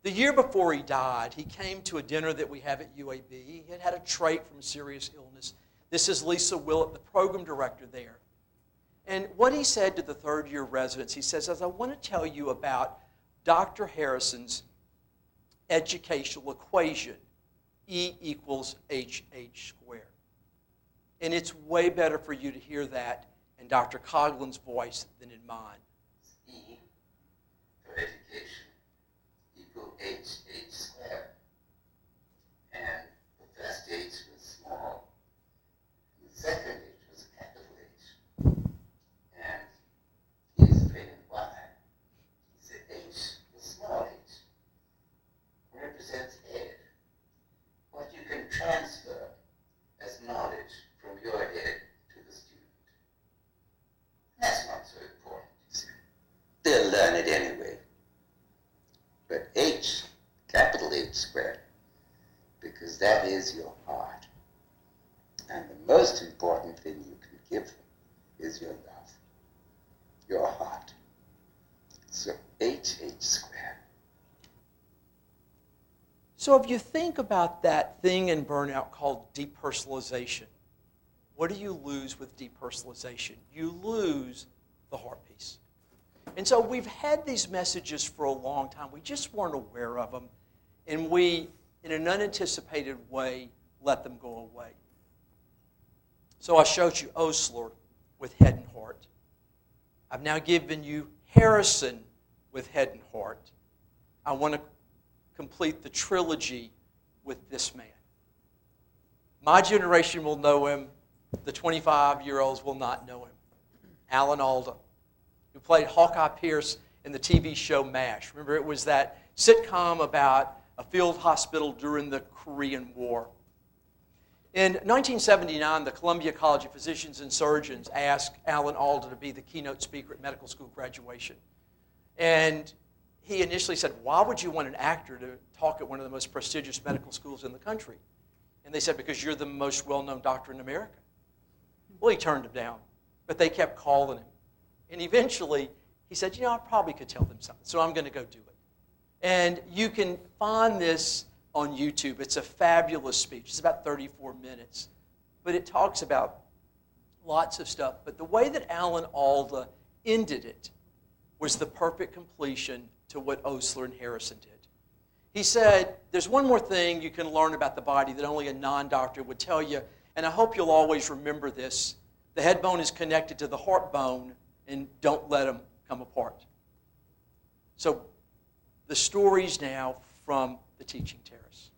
B: the year before he died, he came to a dinner that we have at UAB. He had had a trait from serious illness. This is Lisa Willett, the program director there. And what he said to the third-year residents, he says, I want to tell you about Dr. Harrison's educational equation, E equals HH squared. And it's way better for you to hear that in Dr. Coughlin's voice than in mine.
C: E for education equal HH squared. And the first H was small. The second H was capital H. And he explained why. He said H, the small H, represents head. What you can transfer as knowledge from your head to the student. That's not so important, you see. They'll learn it anyway. But H, capital H squared, because that is your heart. And the most important thing you can give them is your love, your heart. So HH squared.
B: So if you think about that thing in burnout called depersonalization, what do you lose with depersonalization? You lose the heart piece. And so we've had these messages for a long time. We just weren't aware of them. And we, in an unanticipated way, let them go away. So I showed you Osler with head and heart. I've now given you Harrison with head and heart. I want to complete the trilogy with this man. My generation will know him. The 25-year-olds will not know him. Alan Alda, who played Hawkeye Pierce in the TV show MASH. Remember, it was that sitcom about a field hospital during the Korean War. In 1979, the Columbia College of Physicians and Surgeons asked Alan Alda to be the keynote speaker at medical school graduation. And he initially said, why would you want an actor to talk at one of the most prestigious medical schools in the country? And they said, because you're the most well-known doctor in America. Well, he turned him down, but they kept calling him. And eventually, he said, I probably could tell them something, so I'm going to go do it. And you can find this on YouTube. It's a fabulous speech. It's about 34 minutes. But it talks about lots of stuff. But the way that Alan Alda ended it was the perfect completion to what Osler and Harrison did. He said, there's one more thing you can learn about the body that only a non-doctor would tell you, and I hope you'll always remember this. The head bone is connected to the heart bone, and don't let them come apart. So the stories now from the teaching Terrace.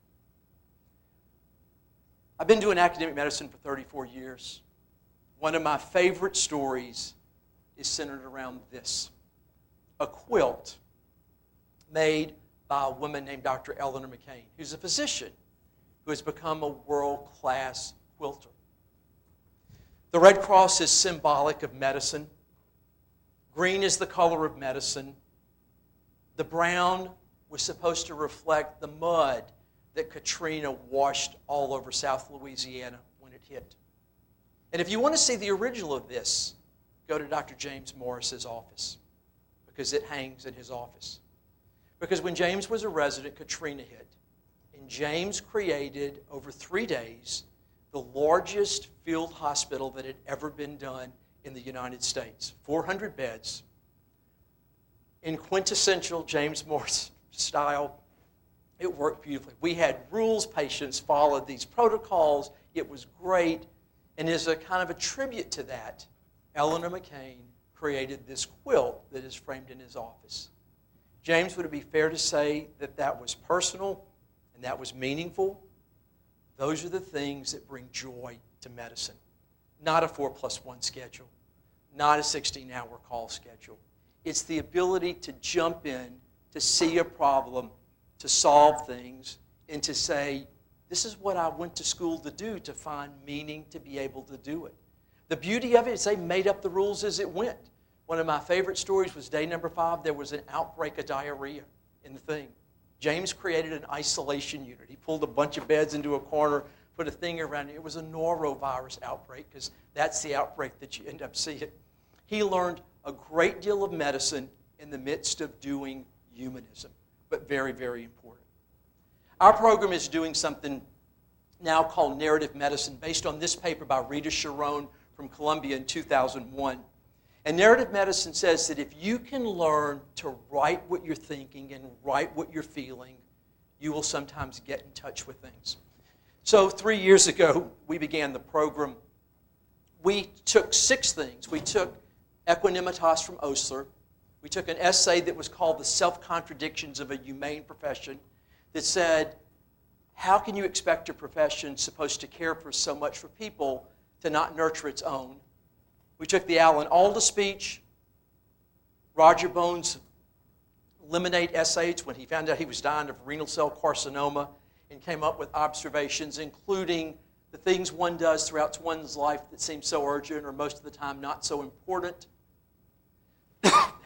B: I've been doing academic medicine for 34 years. One of my favorite stories is centered around this. A quilt made by a woman named Dr. Eleanor McCain, who's a physician who has become a world-class quilter. The Red Cross is symbolic of medicine. Green is the color of medicine. The brown was supposed to reflect the mud that Katrina washed all over South Louisiana when it hit. And if you want to see the original of this, go to Dr. James Morris's office, because it hangs in his office. Because when James was a resident, Katrina hit. And James created, over 3 days, the largest field hospital that had ever been done in the United States. 400 beds. In quintessential James Morris style, it worked beautifully. We had rules, patients followed these protocols. It was great. And as a kind of a tribute to that, Eleanor McCain created this quilt that is framed in his office. James, would it be fair to say that that was personal and that was meaningful? Those are the things that bring joy to medicine. Not a 4+1 schedule, not a 16-hour call schedule. It's the ability to jump in, to see a problem, to solve things, and to say, this is what I went to school to do, to find meaning, to be able to do it. The beauty of it is they made up the rules as it went. One of my favorite stories was day number 5. There was an outbreak of diarrhea in the thing. James created an isolation unit. He pulled a bunch of beds into a corner, put a thing around it. It was a norovirus outbreak because that's the outbreak that you end up seeing. He learned a great deal of medicine in the midst of doing humanism, but very, very important. Our program is doing something now called narrative medicine based on this paper by Rita Sharon from Columbia in 2001. And narrative medicine says that if you can learn to write what you're thinking and write what you're feeling, you will sometimes get in touch with things. So 3 years ago, we began the program. We took 6 things. We took equanimitas from Osler. We took an essay that was called The Self-Contradictions of a Humane Profession that said, how can you expect a profession supposed to care for so much for people to not nurture its own? We took the Alan Alda speech, Roger Bones' Lemonade essays when he found out he was dying of renal cell carcinoma, and came up with observations, including the things one does throughout one's life that seem so urgent or most of the time not so important.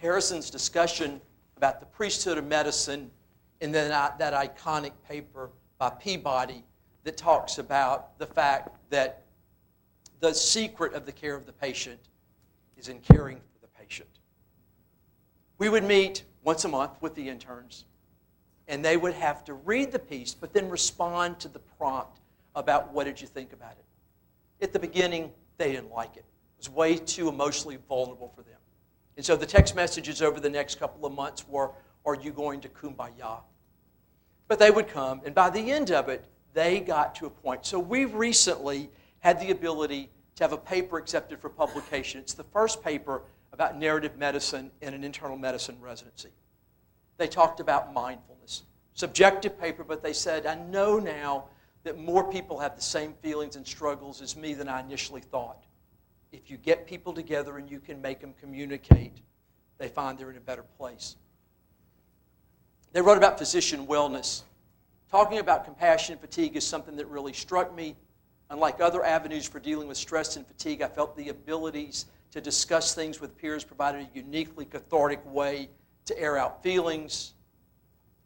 B: Harrison's discussion about the priesthood of medicine, and then that iconic paper by Peabody that talks about the fact that the secret of the care of the patient is in caring for the patient. We would meet once a month with the interns, and they would have to read the piece, but then respond to the prompt about what did you think about it. At the beginning, they didn't like it. It was way too emotionally vulnerable for them. And so the text messages over the next couple of months were, are you going to Kumbaya? But they would come, and by the end of it, they got to a point. So we recently had the ability to have a paper accepted for publication. It's the first paper about narrative medicine in an internal medicine residency. They talked about mindfulness. Subjective paper, but they said, I know now that more people have the same feelings and struggles as me than I initially thought. If you get people together and you can make them communicate, they find they're in a better place. They wrote about physician wellness. Talking about compassion and fatigue is something that really struck me. Unlike other avenues for dealing with stress and fatigue, I felt the abilities to discuss things with peers provided a uniquely cathartic way to air out feelings.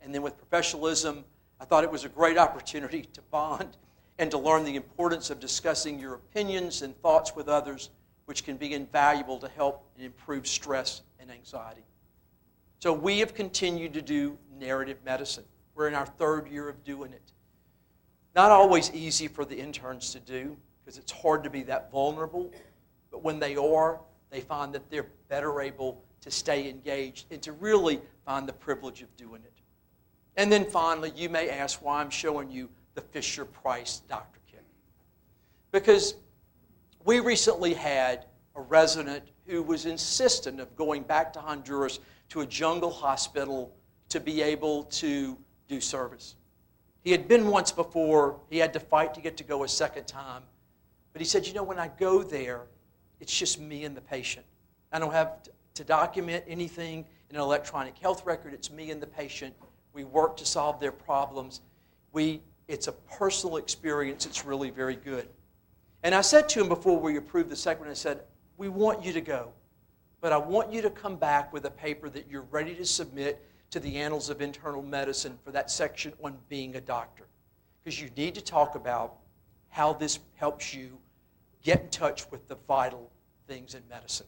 B: And then with professionalism, I thought it was a great opportunity to bond and to learn the importance of discussing your opinions and thoughts with others, which can be invaluable to help and improve stress and anxiety. So we have continued to do narrative medicine. We're in our 3rd year of doing it. Not always easy for the interns to do because it's hard to be that vulnerable, but when they are, they find that they're better able to stay engaged and to really find the privilege of doing it. And then finally, you may ask why I'm showing you the Fisher-Price doctor kit. Because we recently had a resident who was insistent of going back to Honduras to a jungle hospital to be able to do service. He had been once before. He had to fight to get to go a second time. But he said, you know, when I go there, it's just me and the patient. I don't have to document anything in an electronic health record. It's me and the patient. We work to solve their problems. It's a personal experience. It's really very good. And I said to him before we approved the second one, I said, we want you to go, but I want you to come back with a paper that you're ready to submit to the Annals of Internal Medicine for that section on being a doctor. Because you need to talk about how this helps you get in touch with the vital things in medicine.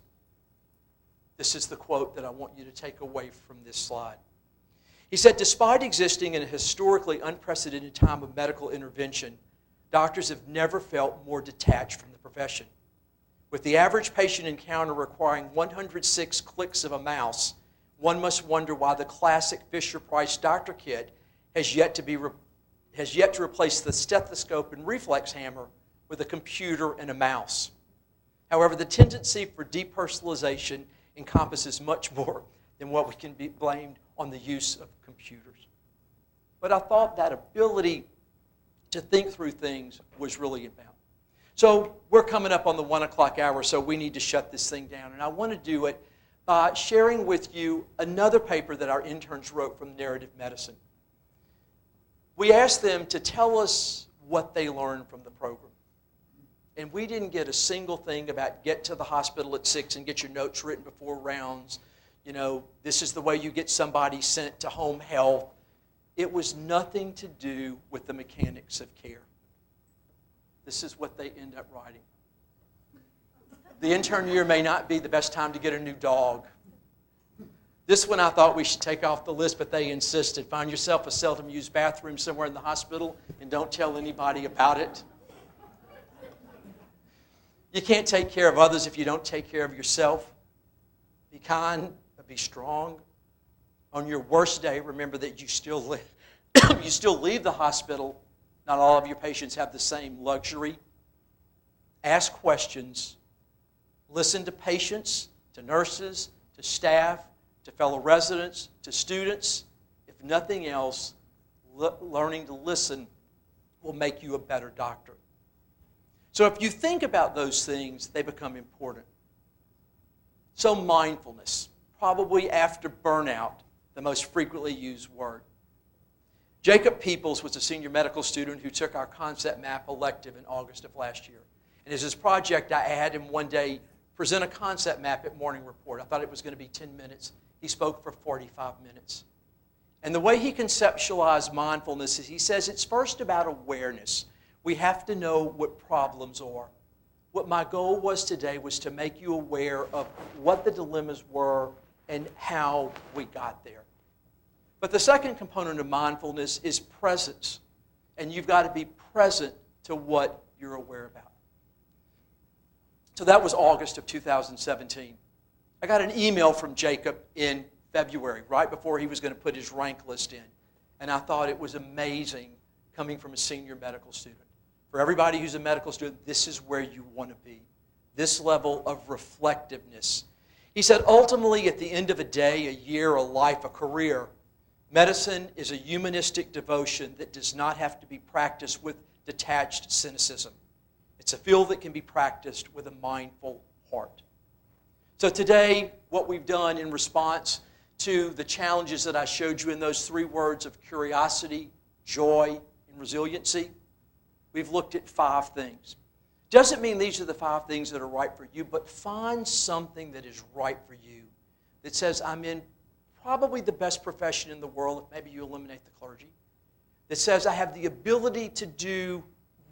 B: This is the quote that I want you to take away from this slide. He said, despite existing in a historically unprecedented time of medical intervention, doctors have never felt more detached from the profession. With the average patient encounter requiring 106 clicks of a mouse, one must wonder why the classic Fisher-Price doctor kit has yet to replace the stethoscope and reflex hammer with a computer and a mouse. However, the tendency for depersonalization encompasses much more than what we can be blamed on the use of computers. But I thought that ability to think through things was really important. So we're coming up on the 1 o'clock hour, so we need to shut this thing down. And I want to do it by sharing with you another paper that our interns wrote from narrative medicine. We asked them to tell us what they learned from the program. And we didn't get a single thing about get to the hospital at 6 and get your notes written before rounds. You know, this is the way you get somebody sent to home health. It was nothing to do with the mechanics of care. this is what they end up writing. The intern year may not be the best time to get a new dog. This one I thought we should take off the list, but they insisted. Find yourself a seldom used bathroom somewhere in the hospital and don't tell anybody about it. You can't take care of others if you don't take care of yourself. Be kind, but be strong. On your worst day, remember that you still leave the hospital. Not all of your patients have the same luxury. Ask questions. Listen to patients, to nurses, to staff, to fellow residents, to students. If nothing else, learning to listen will make you a better doctor. So if you think about those things, they become important. So mindfulness, probably after burnout, the most frequently used word. Jacob Peoples was a senior medical student who took our concept map elective in August of last year. And as his project, I had him one day present a concept map at morning report. I thought it was going to be 10 minutes. He spoke for 45 minutes. And the way he conceptualized mindfulness is he says it's first about awareness. We have to know what problems are. What my goal was today was to make you aware of what the dilemmas were and how we got there. But the second component of mindfulness is presence. And you've got to be present to what you're aware about. So that was August of 2017. I got an email from Jacob in February, right before he was going to put his rank list in. And I thought it was amazing coming from a senior medical student. For everybody who's a medical student, this is where you want to be. This level of reflectiveness. He said, ultimately, at the end of a day, a year, a life, a career, medicine is a humanistic devotion that does not have to be practiced with detached cynicism. It's a field that can be practiced with a mindful heart. So today, what we've done in response to the challenges that I showed you in those three words of curiosity, joy, and resiliency, we've looked at 5 things. Doesn't mean these are the 5 things that are right for you, but find something that is right for you that says, I'm in probably the best profession in the world, if maybe you eliminate the clergy, that says I have the ability to do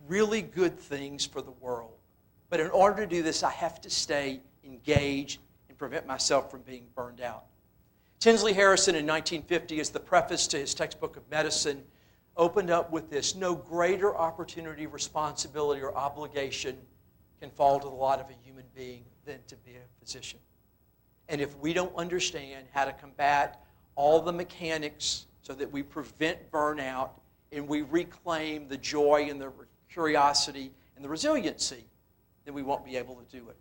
B: really good things for the world. But in order to do this, I have to stay engaged and prevent myself from being burned out. Tinsley Harrison in 1950, as the preface to his textbook of medicine, opened up with this: no greater opportunity, responsibility, or obligation can fall to the lot of a human being than to be a physician. And if we don't understand how to combat all the mechanics so that we prevent burnout and we reclaim the joy and the curiosity and the resiliency, then we won't be able to do it.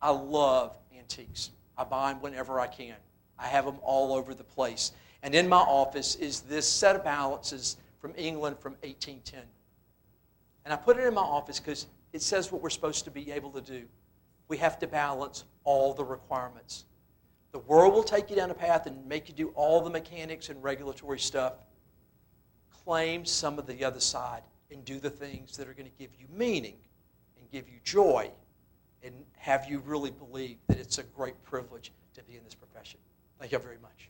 B: I love antiques. I buy them whenever I can. I have them all over the place. And in my office is this set of balances from England from 1810. And I put it in my office because it says what we're supposed to be able to do. We have to balance all the requirements. The world will take you down a path and make you do all the mechanics and regulatory stuff. Claim some of the other side and do the things that are going to give you meaning and give you joy and have you really believe that it's a great privilege to be in this profession. Thank you very much.